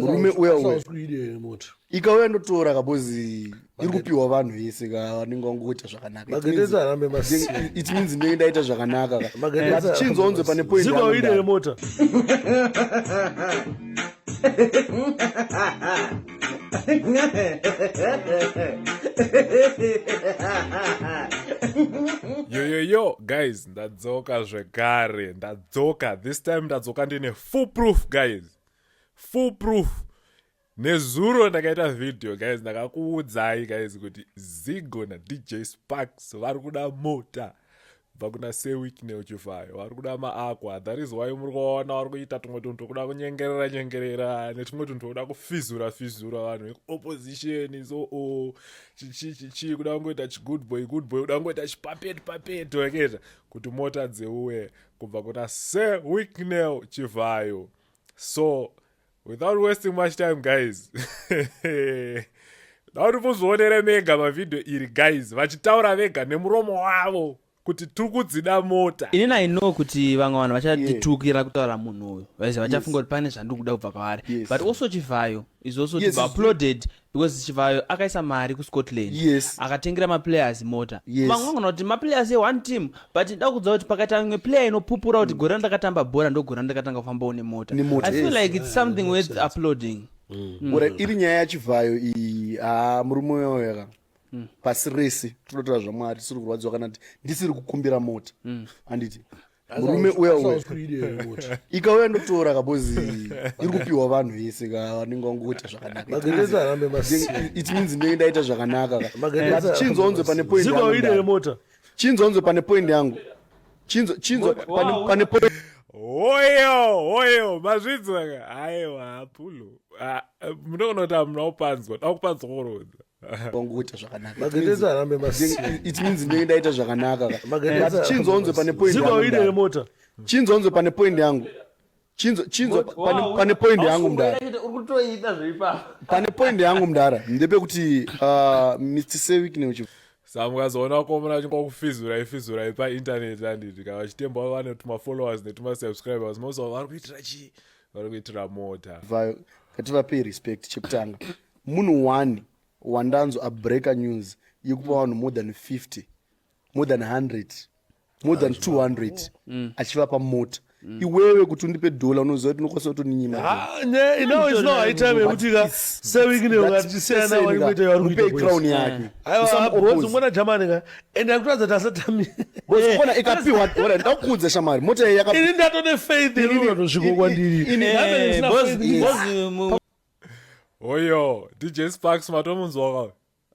murume uya ikauya ndotora kabozi iri kupiwa vanhu vese vanenge vangoita zvakanaka. It means ndenge ndaita zvakanaka chinzonzwe pane point mota. Yo guys, ndadzoka zvekare, ndadzoka this time, ndadzoka ndine full proof guys, full proof. Nezuro ndakaita video guys, ndakakuudzai guys kuti Zigo na DJ Sparks vari kuda mota kubva kuna Seweeknell Chivayo, vari kuda maakwa. That is why muri kuona vari kuita tumwe tunhu tokuda kunyengerera netumwe tunhu tokuda kufizura vanhu veopposition. So chichi kuda kungoita chigood boy kuda kungoita chipapeti weketa kuti mota dzeuye kubva kuna Seweeknell Chivayo. So without wasting much time guys, nauri muzvionere mega mavideo iri guys vachitaura vega nemuromo wavo kuti turi kudzida mota. Inini I know kuti vamwe vanhu vachatitukira kutaura munhu uyu vachafunga kuti pane zvandiri kuda kubva kwaari. But also Chivayo is also to be uploaded because Chivayo akaisa mari kuScotland akatengera maplayers mota. Vamwe vangona kuti maplayers e1 team, but ndida kudza kuti pakati imwe player inopupura kuti gore ndakatamba bhora ndogore ndakatanga kufambawo nemota. I feel like it's something worth uploading. Iri nyaya yaChivayo iyi murume uyoyaka pasi rese tonotora zvamwari tisiri kurwadziwa kana ndisiri kukumbira mota. Handiti murume uya ikauya ndotora kabozi iri kupiwa vanhu vese vanenge vangoita zvakanaka. It means ndenge ndaita zvakanaka chinzonzwe pane point yangu. Chinzonzwe pane point yangu. Chinzonzwe pane point. Oyo mazvidzwa aiwa apulo munogona kuti hamuna kupanzwa dakupanzwa kurodza vangoita zvakanaka. It means ndenge ndaita zvakanaka chinzonzwe pane point yangu. Chinzonzwe pane point yangu. Pane point yangu mudara. Pane point yangu mudara ndepekuti Mr. Seweeknell samukazoona komona ifizura painternet handiti kana vachitemba vane tumafollowers netumasubscribers mosa vari kuitira chii, vari kuitira mota. Kativapei respect. Chekutanga munhu 1 wandanzwa abreaker news yekupa vanhu more than 50 more than 100 more than 200 achivapa mota. Iwewe kuti undipe dola unoziva kuti unokwanisa kutoninyima. No, it's not high time yekuti Seweeknell ngatisiyana wari kuita vari kuita crown yake. Aiwa mwana Germany ka ende akutadza tasatami. Bona ikapiwa ora ndakudza shamari mota iyi yaka. Ini ndatone faith inotosvika kwandiri. Oyo DJ Sparks matomunzwa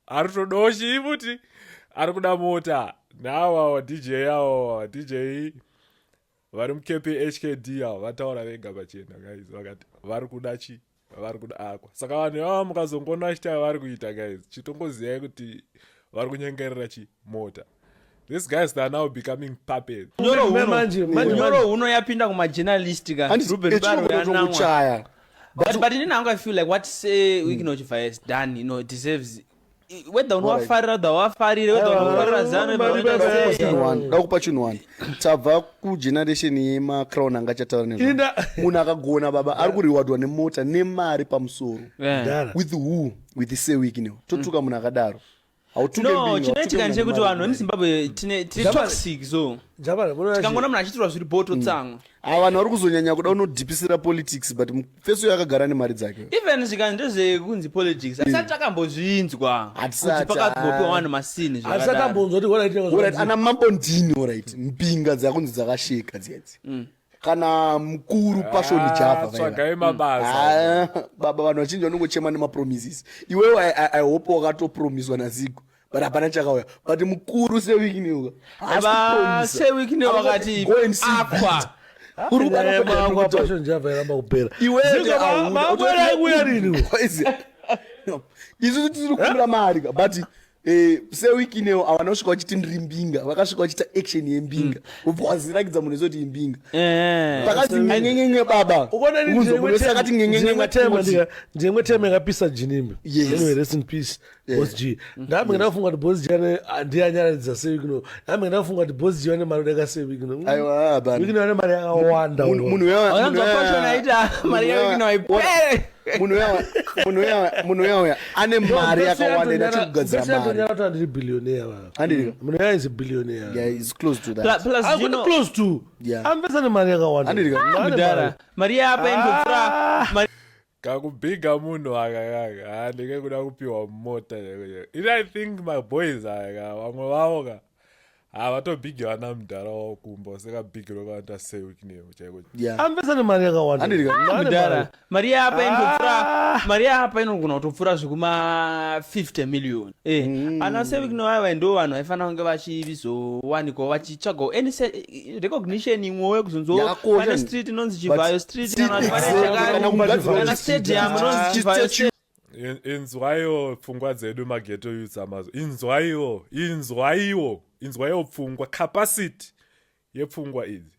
ari todoshi ibuti ari kuda mota nawa DJ yawo DJ vari mukepi HKD avo vataura vega pachena guys vakati vari kuda chi vari kuda akwa. Saka vanhu mukazongona vachita vari kuita guys chitongoziyai kuti vari kunyengerera chi mota. These guys they are now becoming puppets. Nyoro uno yapinda kumajournalist ka Ruben Baro yanamwa. But inini I feel like what Seweeknell Chivayo has done, it deserves whether unowafarira dawafarire whether unofarira zame ndakupa chinhu wani tabva kugeneration yemacrown angachataura nezvo. Munhu akagona baba ari kurewardwa nemota nemari pamusoro. With who? With the Seweeknell. Totuka munhu akadaro. No, chinoitika ndechekuti vanhu vemuZimbabwe tine toxic so tikangona munhu achitirwa zviri boto tsamwa. Vanhu vari kuzonyanya kuda unodhipisira politics but mufeso yakagara nemari dzake. Even zvikanzi ndezvekunzi politics asati takambozvinzwa kuti pakatopiwa vanhu masini zvakadaro. Ana mambondini alright mpinga dzakunzi dzakasheka dzidzi kana mukuru Passion Java tsvagai mabasa baba vanhu vachinji vanongochema nemapromises. Iwewe I hope wakatopromiswa naZigo but hapana chakauya but mukuru Seweeknell Seweeknell wakati akwa uri kuda Passion Java yaramba kupera. Iwewe isu tiri kumbira mari but sewiki ineyo havana kusvika vachiti ndiri mbinga vakasvika vachiita action yembinga ubva wazirakidza munhu ezoti imbinga pakazi nyenyenyenye baba sakati ndimwe tema yakapisa jinimbe rest in peace Boss G ndambe ndakafunga kuti Boss G ndiye anyaradza sewikino ndambe ndakafunga kuti Boss G ane mari yakasewikino aiwa baba wikino ane mari yakawanda munhu yauya ane mari yakawanda inachikugadzira mari ndiri billionaire munhu yaya is a billionaire yeah is close to that plus I'm close to ambesa ne mari yakawanda mari yapa indofura kakubhiga munhu akakaka ndike kuda kupiwa mota I think my boys aka vamwe vavo ka havatobhigiwa namudhara wakumba sekabhigirwa kavanta sewikneyo chaiko ambesa ne mari yakawanda mari yapa inogona kutopfura zvekuma 50 million ana sewikneyo ava ndo vanhu vaifanira kunge vachizowanikwa vachitsvagawo any recognition imwewo kuzonzopane street inonzi Chivayo street kana stadium inonzi Chivayo street inzwayo pfungwa dzedu mageto youths amazo inzwayo pfungwa capacity yepfungwa idzi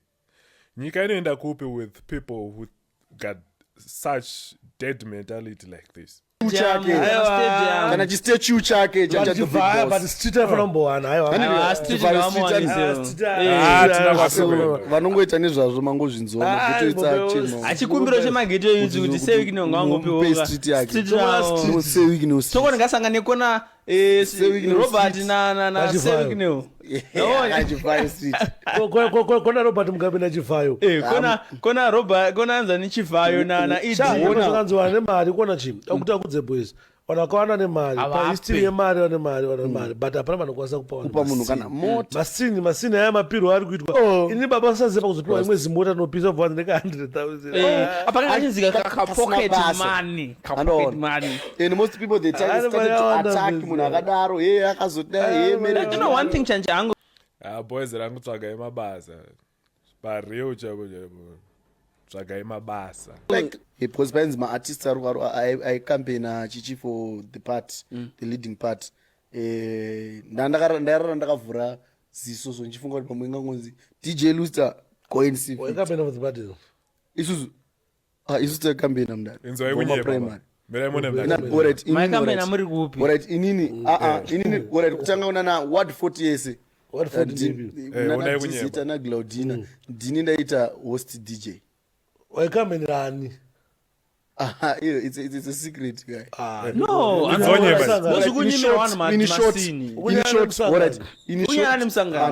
nyika inoenda kupi with people who got such dead mentality like this kana chistatue chake vanongoita nezvazvo mangozvinzona achikumbiro chemageto youths kuti sewikino ngangopitokoni ngasangane kona Robert na Sewikino kona Robert Mugabe na Chivayo kona Robert kona anzani Chivayo na idzikanzwa nemari kona chimi akuti akudze boys vanakawana nemari pahistory yemari vane mari but hapana vanokwanisa kupa munhu kana mota masini aya mapiro ari kuitwa ini baba sazepa kuzopiwa imwe zimota nopisa bva ndeka 100,000 apaka achinzika pocket money and most people they started to attack munhu akadaro akazodai you know one thing chanje angu boys rangutsvagai mabasa pareal chako tsvagai mabasa like because painzi maartists aicampaigna chichi for the part the leading part ndarara ndakavhura ziso ndichifunga kuti pamwe ingangonzi DJ Luster coincidence waicampaigna for the part isusu taicampaigna mudari inzwai kunyema inini kutanga unana ward 40 yese ndizita naGlaudina ndini ndaita host DJ waikamenerani it's a secret guy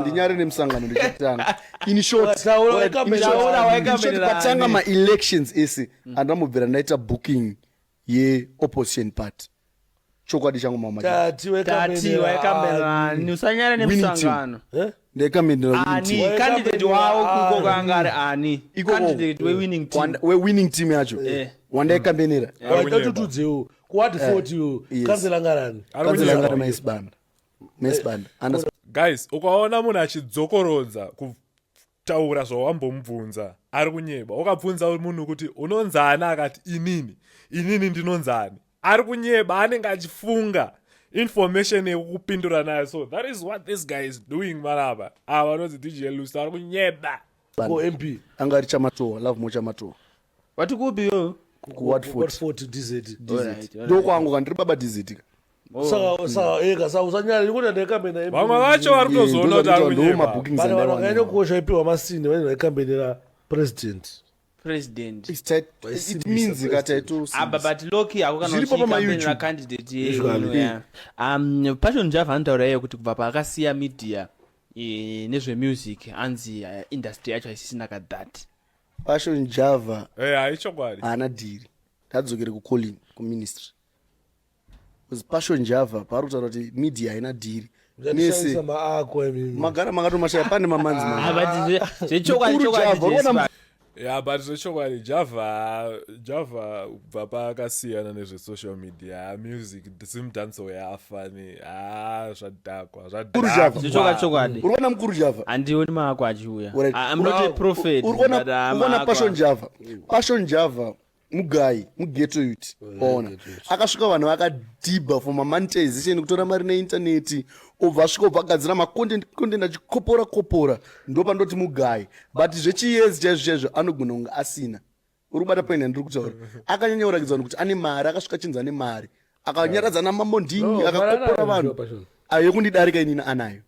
ndinyari nemusangano ndichitanga in short patanga ma-elections ese andamubvira ndaita booking ye-opposition party chokwadi changu mamaawaikamerani usanyare nemusangano candidate wavo kuko kwanga ari ani candidate we-winning team yacho wandaikambenera waitotudzewo kuwadi 40 kanzelangarani maisband guys ukaona munhu achidzokorodza kutaura zvawambomubvunza ari kunyeba ukabvunza munhu kuti unonzani akati inini ndinonzani ari kunyeba anenge achifunga information yekupindura nayo so that is what this guy is doing maraba vanonzi DJ Luster ari kunyeba MP angari chamatoa love mo chamatoa wati kupi yo kuward 40 DZ ndo kwangu kandiri baba DZ saka usanyari kuti ndaikambenera vamwe vacho vari kutozoona kuti ari kunyeba bana vakanyanya kukosha ipiwa masini vanenge vaikambenera president it means kataito but loki akukanachikambenera candidate yeyo Passion Java anotaura iye kuti kubva paakasiya media nezvemusic anzi industry yacho haisisina kadhati Passion Java haichokwadi haana dhiri tadzokere kucolin kuministry because Passion Java paari kutaura kuti media haina dhiri nese magara makatomashaya pane mamanzi but zvechokwadi Java kubva paakasiyana nezvesocial media music simudhanso yaafani zvadhakwa urikuona mukuru Java handioni maako achiuya I'm not a prophet urikuona Passion Java mugai mugeto youth ona akasvika vanhu vakadhibha for mamonetization kutora mari neintaneti obva asvika obva agadzira macontent achikopora ndo pandoti mugai but zvechiyezi chaizvo anogona kunge asina uri kubata paini ndiri kutaura akanyanya kuratidza kuti ane mari akasvika chinzi ane mari akanyaradza namamondingi akakopora vanhu ayo kundidarika inini anayo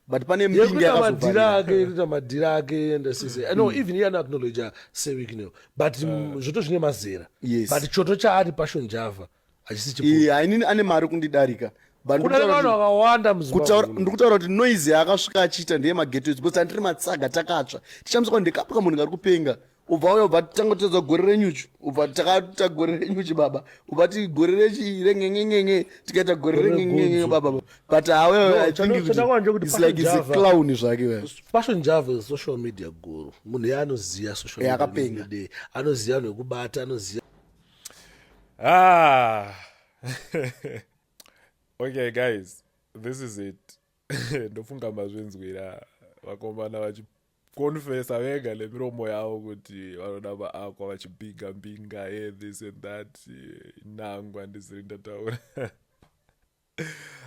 but pane mpingi yakaita madhira ake and no even iye anoacknowledge Sewick no but zvoto zvine mazera but choto chaari Passion Java achisi hainini ane mari kundidarika vanhu vakawanda ndikutaura kuti noise yaakasvika achiita ndeye mageto because handiri matsaga takatsva tichamisa ndikapuka munhu ngari kupenga ubva uya ubva tanga tedza gore renyuchu ubva takaita gore renyuchi baba ubva ti gore rengengengenye tikaita gore rengengenye baba but I think it's like it's a clown zvake Passion Java is social media guru munhu yaanoziya social media anoziya nekubata anoziya Okay guys, this is it. Ndofunga mazvenzwira vakomana vachikonfesa vega nemiromo yavo kuti vanoda vaakwa vachibinga mbinga this and that inangwa ndisiri ndataura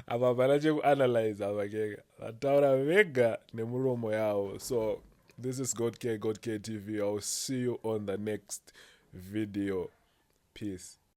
apa pana chekuanalyze apa kega vataura vega nemuromo yavo. So this is God K TV. I'll see you on the next video. Peace.